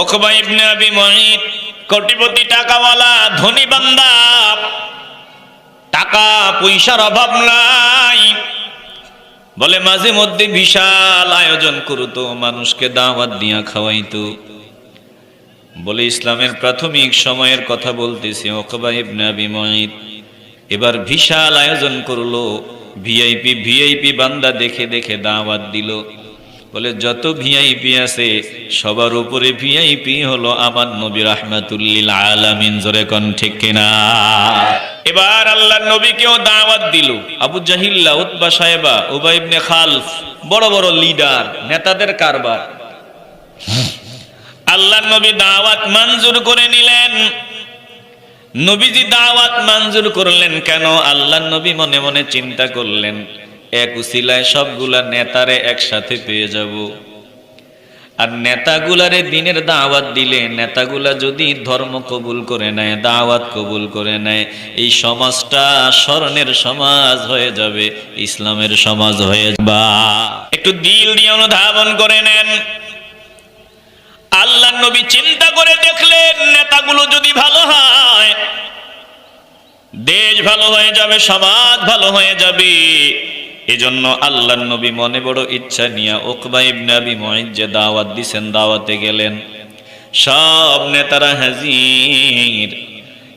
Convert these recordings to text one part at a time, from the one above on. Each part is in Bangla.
উকবা ইবনে আবি মুঈত কোটিপতি, টাকাওয়ালা, ধনী বান্দা, টাকা পয়সার অভাব নাই। বলে মাঝে মধ্যে বিশাল আয়োজন করতো, মানুষকে দাওয়াত দিয়া খাওয়াইতো। বলে ইসলামের প্রাথমিক সময়ের কথা বলতেছি, উকবা ইবনে আবি মুঈত এবার বিশাল আয়োজন করলো, ভিআইপি বান্দা দেখে দেখে দাওয়াত দিল। বলে যত ভিআইপি আছে সবার উপরে ভিআইপি হলো আমার নবী রাহমাতুল লিল আলামিন। জোরে কোন ঠিক কিনা? এবার আল্লাহর নবীকেও দাওয়াত দিল। আবু জাহিল্লা, উতবা সাহেবা, উবাই ইবনে খালফ, বড় বড় লিডার, নেতাদের কারবার। আল্লাহর নবী দাওয়াত মঞ্জুর করে নিলেন। নবীজি দাওয়াত মঞ্জুর করলেন কেন? আল্লাহর নবী মনে মনে চিন্তা করলেন, এক উসিলায় সবগুলা নেতারে একসাথে পেয়ে যাব। আর নেতাগুলারে দিনের দাওয়াত দিলে, নেতাগুলা যদি ধর্ম কবুল করে নেয়, দাওয়াত কবুল করে নেয়, এই সমাজটা স্মরণের সমাজ হয়ে যাবে, ইসলামের সমাজ হয়ে যাবে। একটু দিল দিয়ে অনুধাবন করে নেন। আল্লাহর নবী চিন্তা করে দেখলেন, নেতাগুলো যদি ভালো হয়, দেশ ভালো হয়ে যাবে, সমাজ ভালো হয়ে যাবে। এজন্য আল্লাহর নবী মনে বড় ইচ্ছা নিয়ে উকবা ইবনে আবি মুঈত যে দাওয়াত দিছেন, দাওয়াতে গেলেন। সব নেতারা হাজির।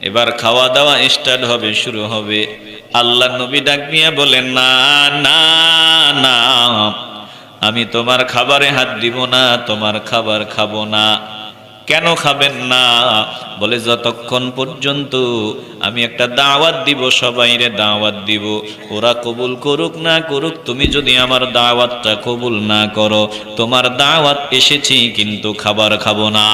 এবার খাওয়া দাওয়া স্টার্ট হবে, শুরু হবে। আল্লাহর নবী ডাক দিয়ে বলেন, না না না, আমি তোমার খাবারে হাত দিব না, তোমার খাবার খাবো না। কেন খাবেন না? বলে যতক্ষণ পর্যন্ত আমি একটা দাওয়াত দিব, সবাইরে দাওয়াত দিব, ওরা কবুল করুক না করুক, তুমি যদি আমার দাওয়াতটা কবুল না করো, তোমার দাওয়াত এসেছি কিন্তু খাবার খাবো না।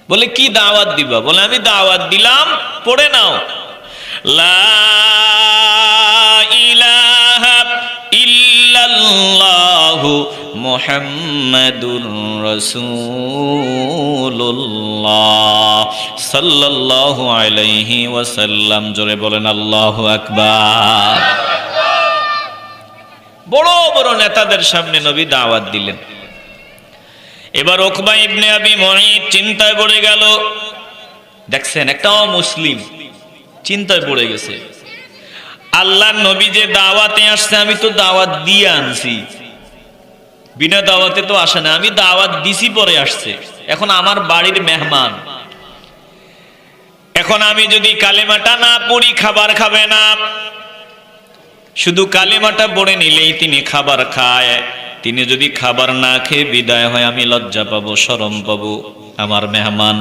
বলে কি দাওয়াত দিবা? বলে আমি দাওয়াত দিলাম, পড়ে নাও, লা ইলাহা ইল্লাল্লাহু মুহাম্মাদুর রাসূলুল্লাহ সাল্লাল্লাহু আলাইহি ওয়াসাল্লাম। জোরে বলেন আল্লাহু আকবার। বড় বড় নেতাদের সামনে নবী দাওয়াত দিলেন। এবার উকবা ইবনে আবি মুঈত চিন্তায় পড়ে গেল। দেখছেন, একটা অমুসলিম চিন্তায় পড়ে গেছে। আল্লাহর নবী যে দাওয়াতে আসছে, আমি তো দাওয়াত দিয়ে আনছি, বিনা দাওয়াতে তো আসে না, আমি দাওয়াত দিছি পরে আসছে। এখন আমার বাড়ির মেহমান, এখন আমি যদি কালেমাটা না পড়ি খাবার খাবে না। শুধু কালেমাটা পড়ে নিলেই তিনি খাবার খায়। তিনি যদি খাবার না খেয়ে বিদায় হয়, আমি লজ্জা পাবো, শরম পাবো, আমার মেহমান।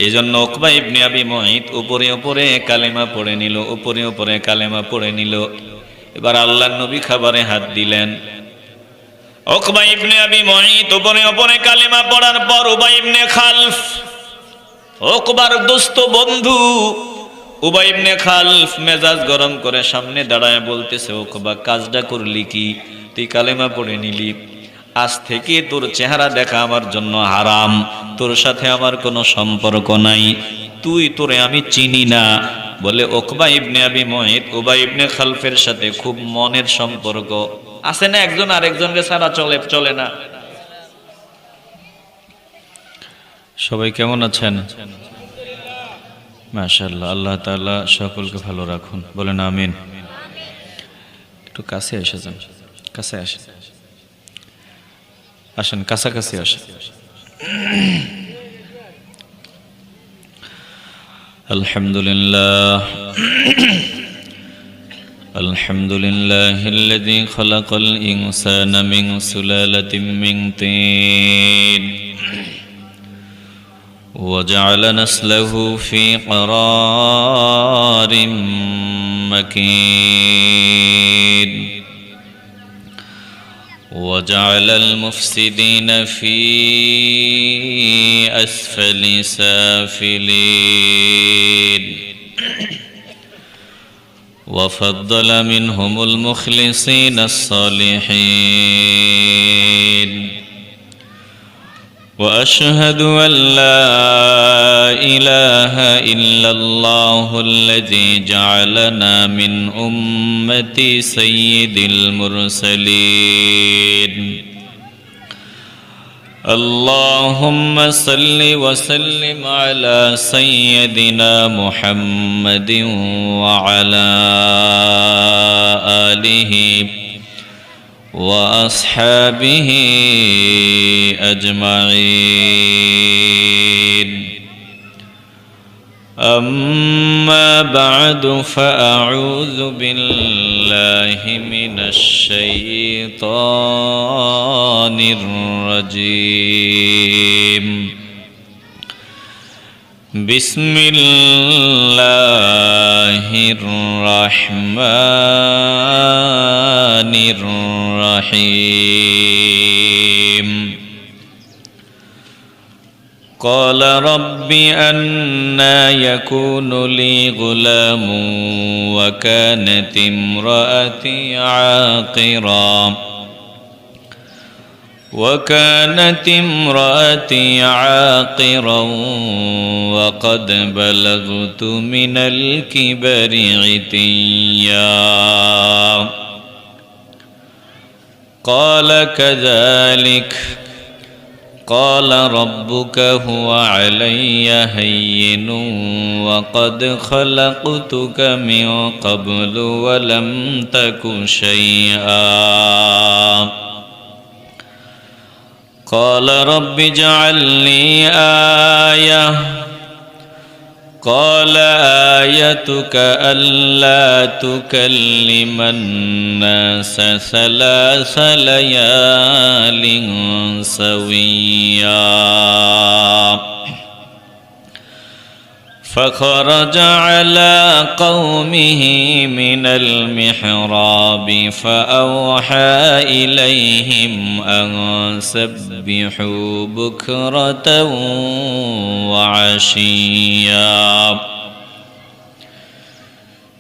এই জন্য উকবা ইবনে আবি মুঈত উপরে উপরে কালেমা পড়ে নিল, উপরে উপরে কালেমা পড়ে নিল। এবার আল্লাহর নবী খাবারে হাত দিলেন। উকবা ইবনে আবি মুঈত উপরে উপরে কালেমা পড়ার পর উবাই ইবনে খালফ, উকবার দোস্ত বন্ধু উবাই ইবনে খালফ মেজাজ গরম করে সামনে দাঁড়ায় বলতেছে, উকবা কাজটা করলি কি? তুই কালেমা পড়ে নিলি, আজ থেকে তোর চেহারা দেখা আমার জন্য হারাম, তোর সাথে আমার কোনো সম্পর্ক নাই, তোরে আমি চিনি না। বলে উকবা ইবনে আবি মুঈত উবাই ইবনে খালফের সাথে খুব মনের সম্পর্ক আছে না, একজন আরেকজনকে ছাড়া চলে না। সবাই কেমন আছেন? মাশাআল্লাহ, আল্লাহ তাআলা সকলকে ভালো রাখুন, বলেন আমিন। একটু কাছে এসেছেন, কাছে আসেন, আসেন কাছাকাছি আসেন। আলহামদুলিল্লাহ আলহামদুলিল্লাহিল্লাযী খালাকাল ইনসানা মিন সুলালাতিন মিন তিন وجعل نسله في قرار مكين وجعل المفسدين في أسفل سافلين وفضل منهم المخلصين الصالحين وأشهد أن لا إله إلا الله الذي جعلنا من أمة سيد المرسلين اللهم صل وسلم على سيدنا محمد وعلى آله وأصحابه أجمعين. أما بعد فأعوذ بالله من الشيطان الرجيم. بسم الله الرحمن الرحيم. قال رب أنى يكون لي غلام وكانت امرأتي عاقرا وقد بلغت من الكبر عتيا. قال كذلك قال ربك هو علي هين وقد خلقتك من قبل ولم تك شيئا. قال رب اجعل لي آية. قال آيتك ألا تكلم الناس 3 ليال سويا. فخرج على قومه من المحراب فأوحى إليهم أن سبحوا بكرة وعشيا.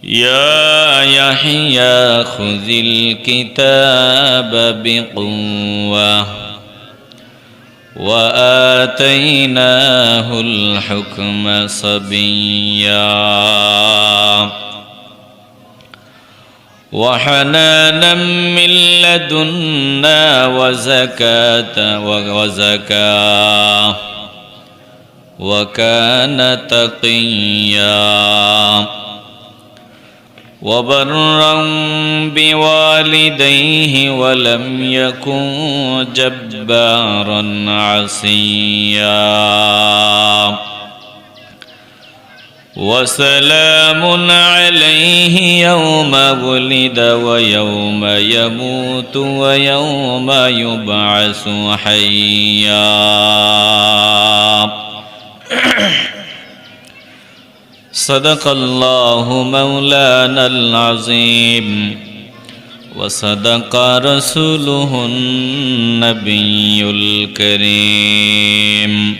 يا يحيى خذ الكتاب بقوة وآتيناه الحكم صبيا. وحنانا من لدنا وزكاة وكان تقيا. وبرا بوالديه ولم يكن جبارا عصيا. وسلام عليه يوم ولد ويوم يموت ويوم يبعث حيا. صدق الله مولانا العظيم وصدق رسوله النبي الكريم.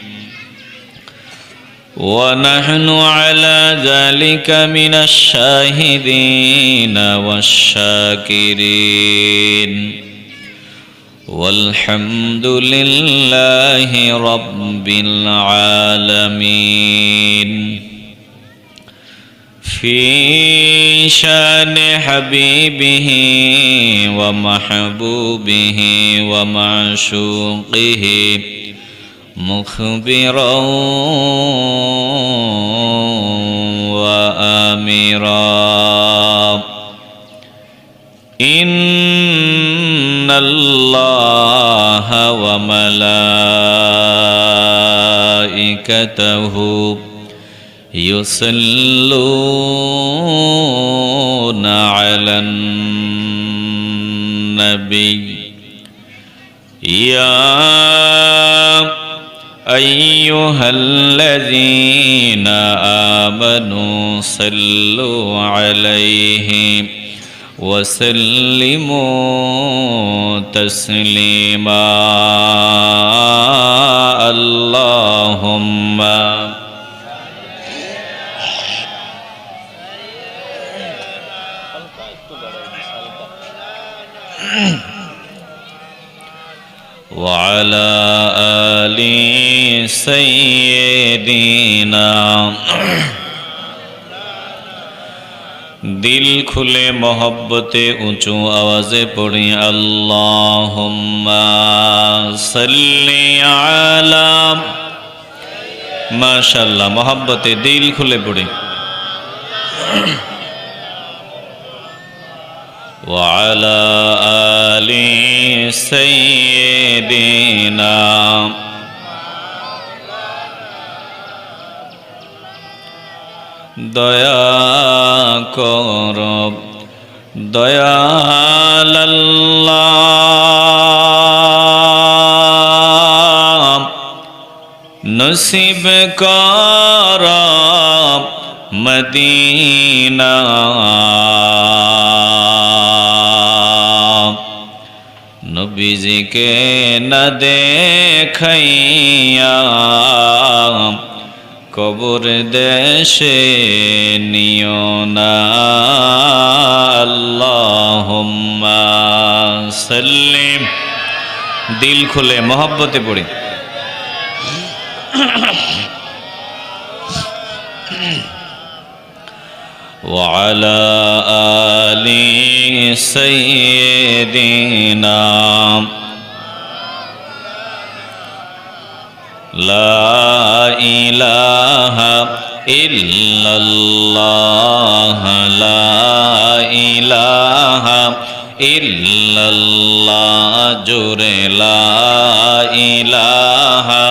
ونحن على ذلك من الشاهدين والشاكرين والحمد لله رب العالمين. في شان حبيبه ومحبوبه ومعشوقه مخبرا وآمرا. إن الله وملائكته يصلون على النبي. يا أيها الذين آمنوا صلوا عليه وسلموا تسليما. اللهم وعلى آل سيدنا দিল খুলে মহব্বতে উঁচু আওয়াজে পড়ি আল্লাহুম্মা সাল্লি আলা। মাশাআল্লাহ, মহব্বতে দিল খুলে পড়ি। ওয়া আলা আলি সাইয়্যিদিনা। দয়া কর দয়াল আল্লাহ, নসিব কর মদিনা। নবীজিকে না দেখাইয়া কবর দেশে নিও না। আল্লাহুম্মা সাল্লিম। দিল খুলে মহব্বতে পড়ি। ওয়া আলা আলি সাইয়্যিদিনা। লা ইলাহা ইল্লাল্লাহ, লা ইলাহা ইল্লাল্লাহ, জোরে লা ইলাহা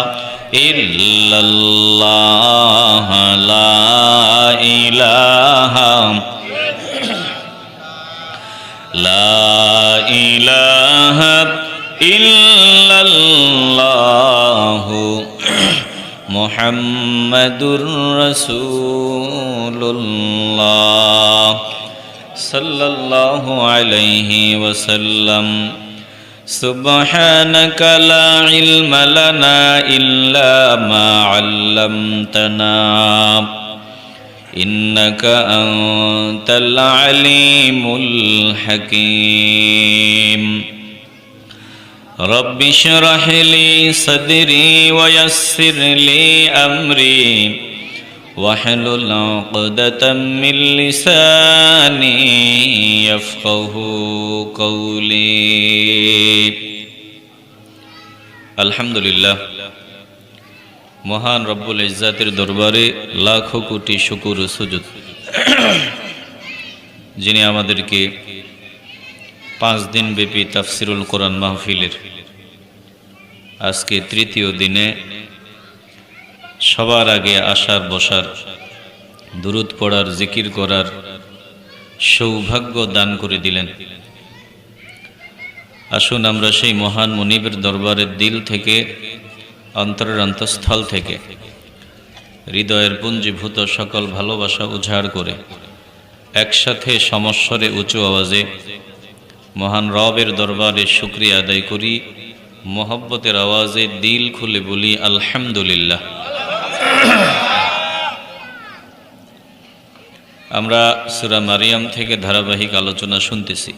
ইল্লাল্লাহ, লা ইলাহা লা ইলাহা ইল্লাল্লাহু মুহাম্মাদুর রাসূলুল্লাহ সাল্লাল্লাহু আলাইহি ওয়াসাল্লাম। সুবহানাকা লা ইলমা লানা ইল্লা মা আল্লামতানা ইন্নাকা আনতাল আলিমুল হাকীম। رب اشرح لي صدري ويسر لي أمري واحلل عقدة من لساني يفقه قولي। الحمد لله, মহান রব্বুল ইজ্জাতের দরবারে লাখো কোটি শুকর ও সুজুদ, যিনি আমাদেরকে 5 দিন ব্যাপী তাফসিরুল কোরআন মাহফিলের আজকে তৃতীয় দিনে সবার আগে আসার বসার, দুরূদ পড়ার, জিকির করার সৌভাগ্য দান করে দিলেন। আসুন আমরা সেই মহান মুনিবের দরবারের দিল থেকে, অন্তরের অন্তঃস্থল থেকে, হৃদয়ের পুঞ্জীভূত সকল ভালোবাসা উজাড় করে একসাথে সমস্বরে উঁচু আওয়াজে মহান রবের দরবারে শুকরিয়া আদায় করি। মোহব্বতের আওয়াজে দিল খুলে বলি আলহামদুলিল্লাহ। আমরা সূরা মারিয়াম থেকে ধারাবাহিক আলোচনা শুনতেছি।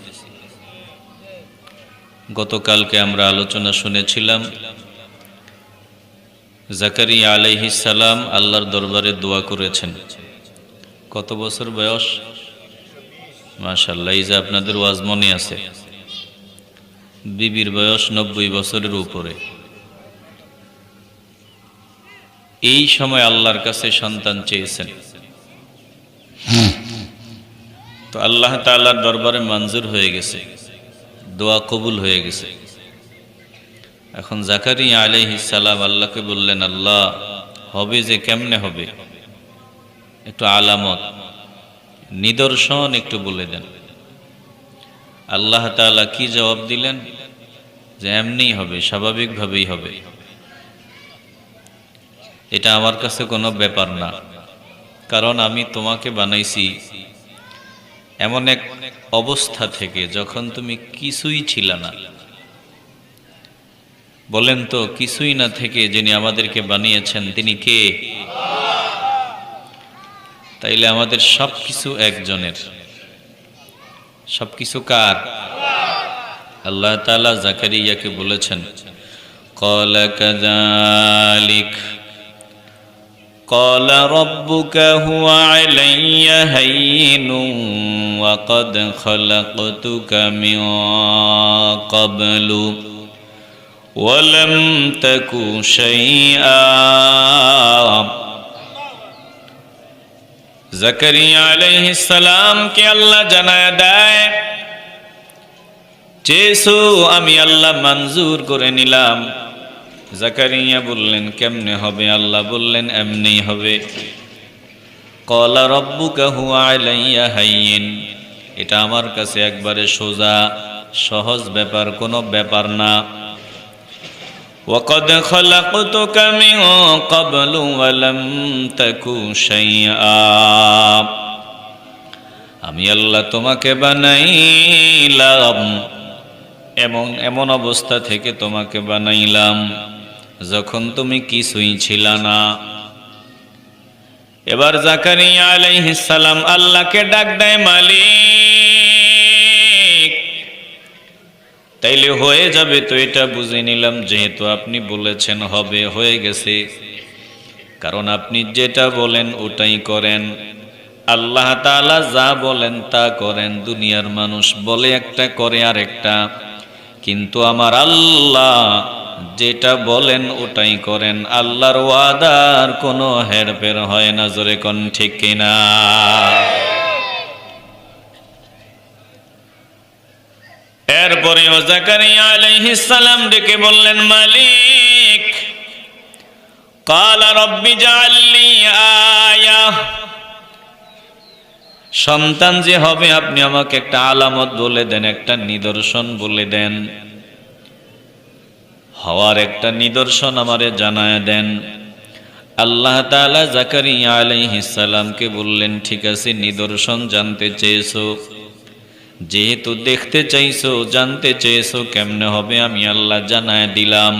গতকালকে আমরা আলোচনা শুনেছিলাম জাকারিয়া আলাইহিস সালাম আল্লাহর দরবারে দোয়া করেছেন। কত বছর বয়স? মাশাআল্লাহ, এই যে আপনাদের ওয়াজ মনে আছে, বিবির বয়স 90 বছরের উপরে। এই সময় আল্লাহর কাছে সন্তান চেয়েছেন, তো আল্লাহ তাআলার দরবারে মঞ্জুর হয়ে গেছে, দোয়া কবুল হয়ে গেছে। এখন জাকারিয়া আলাইহিস সালাম আল্লাহকে বললেন, আল্লাহ হবে যে কেমনে হবে, একটু আলামত, নিদর্শন একটু বলে দেন। আল্লাহ তাআলা কি জবাব দিলেন? যে এমনিই হবে, স্বাভাবিকভাবেই হবে, এটা আমার কাছে কোনো ব্যাপার না, কারণ আমি তোমাকে বানাইছি এমন এক অবস্থা থেকে যখন তুমি কিছুই ছিল না। বলেন তো, কিছুই না থেকে যিনি আমাদেরকে বানিয়েছেন তিনি কে? তাইলে আমাদের সবকিছু একজনের, সবকিছু কার? আল্লাহ তাআলা জাকারিয়াকে বলেছেন, ক্বালা কাযালিক قال ربك هو علي هين وقد خلقتك من قبل ولم تك شيئا জাকারিয়া আলাইহিস সালাম কে আল্লাহ জানায় দেয়, চেয়েছো আমি আল্লাহ মঞ্জুর করে নিলাম। জাকারিয়া বললেন কেমনে হবে? আল্লাহ বললেন এমনি হবে। ক্বালা রাব্বুকা হুয়া আলাইয়া হাইয়িন, এটা আমার কাছে একবারে সোজা সহজ ব্যাপার, কোনো ব্যাপার না। ওয়াকাদ খালাকতুকা মিন ক্বাবলু ওয়া লাম তাকু শাইআ, আমি আল্লাহ তোমাকে বানাইলাম, এমন অবস্থা থেকে তোমাকে বানাইলাম যখন তুমি কিছুই ছিলা না। এবার জাকারিয়া আলাইহিস সালাম আল্লাহকে ডাক দেয়, মালিক তাইলে হয়ে যাবে তো, এটা বুঝে নিলাম যেহেতু আপনি বলেছেন হবে, হয়ে গেছে, কারণ আপনি যেটা বলেন ওটাই করেন। আল্লাহ তাআলা যা বলেন তা করেন, দুনিয়ার মানুষ বলে একটা করে আরেকটা, কিন্তু আমার আল্লাহ যেটা বলেন ওটাই করেন। আল্লাহর ওয়াদার কোনো হেরফের হয় না, জোরে কোন ঠিক কিনা? এরপরে জাকারিয়া আলাইহিস সালাম ডেকে বললেন, মালিক ক্বালা রব্বি জাআললি আয়া, সন্তান যে হবে আপনি আমাকে একটা আলামত বলে দেন, একটা নিদর্শন বলে দেন, হওয়ার একটা নিদর্শন আমারে জানায় দেন। আল্লাহ তাআলা জাকারিয়া আলাইহিস সালামকে বললেন, ঠিক আছে নিদর্শন জানতে চেয়েছো, যেহেতু দেখতে চাইছো, জানতে চেয়েছো কেমনে হবে, আমি আল্লাহ জানায় দিলাম।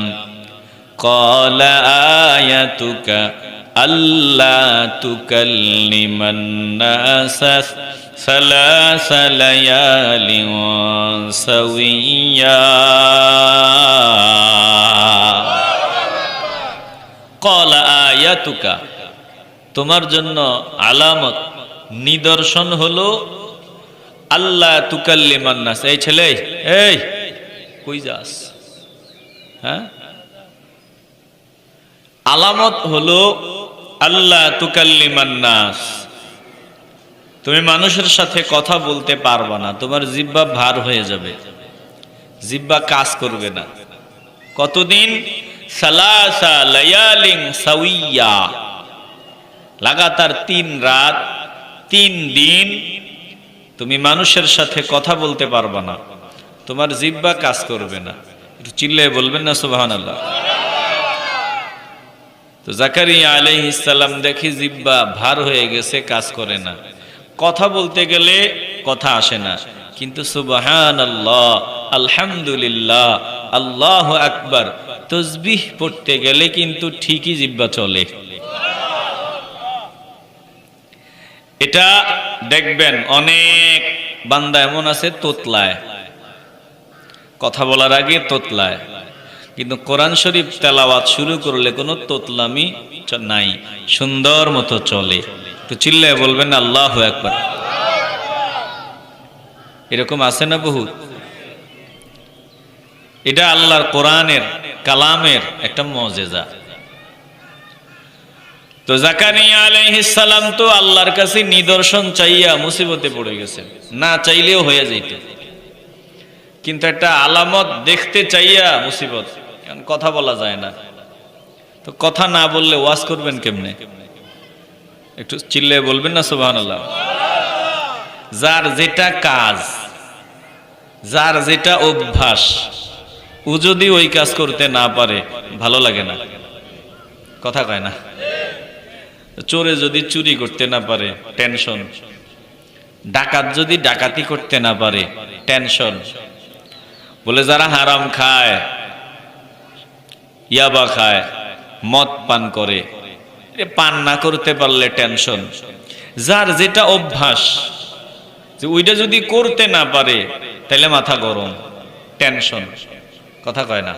ক্বালা আয়াতুকা আল্লা তুকাল্লিমান নাসা সালাসা লায়ালিন সাওয়িয়া, ক্বালা আয়াতুকা, তোমার জন্য আলামত নিদর্শন হলো আল্লাহ তুকাল্লিমান নাস। এই ছেলে, এই কই যাস? হ্যাঁ, আলামত হলো আল্লাহ তুকাল্লিমান নাস, তুমি মানুষের সাথে কথা বলতে পারবা না, তোমার জিহ্বা ভার হয়ে যাবে, জিহ্বা কাজ করবে না। কতদিন? সালাসা লায়ালিন সাওয়িয়া, লাগাতার 3 রাত 3 দিন তুমি মানুষের সাথে কথা বলতে পারবা না, তোমার জিহ্বা কাজ করবে না। একটু চিল্লায়ে বলবেন না সুবহানাল্লাহ। তো জাকারিয়া আলাইহিস সালাম দেখি জিহ্বা ভার হয়ে গেছে, কাজ করে না, কথা বলতে গেলে কথা আসে না, কিন্তু সুবহানাল্লাহ, আলহামদুলিল্লাহ, আল্লাহু আকবার তাসবিহ পড়তে গেলে কিন্তু ঠিকই জিহ্বা চলে। এটা দেখবেন অনেক বান্দা এমন আছে তোতলায়, কথা বলার আগে তোতলায়, কিন্তু কোরআন শরীফ তেলাওয়াত শুরু করলে কোনো তোতলামি নাই, সুন্দর মতো চলে। তো চিল্লায় বলবেন আল্লাহু আকবার। এরকম আছে না বহুত? এটা আল্লাহর কোরআনের কালামের একটা মুজিজা। তো জাকারিয়া আলাইহিস সালাম তো আল্লাহর কাছে নিদর্শন চাইয়া মুসিবতে পড়ে গেছেন, না চাইলেও হয়ে যেত, কিন্তু একটা আলামত দেখতে চাইয়া মুসিবত, কারণ কথা বলা যায় না। তো কথা না বললে ওয়াজ করবেন কেমনে? একটু চিল্লায়ে বলবেন না সুবহানাল্লাহ। যার যেটা কাজ, যার যেটা অভ্যাস, ও যদি ওই কাজ করতে না পারে ভালো লাগে না, কথা কয় না। চোরে যদি চুরি করতে না পারে টেনশন, ডাকাত যদি ডাকাতি করতে না পারে টেনশন, বলে যারা হারাম খায়, ইয়াবা খায়, মদ পান করে, পান না করতে পারলে টেনশন। যার যেটা অভ্যাস, যে ওইটা যদি করতে না পারে তাহলে মাথা গরম, টেনশন, কথা কয় না।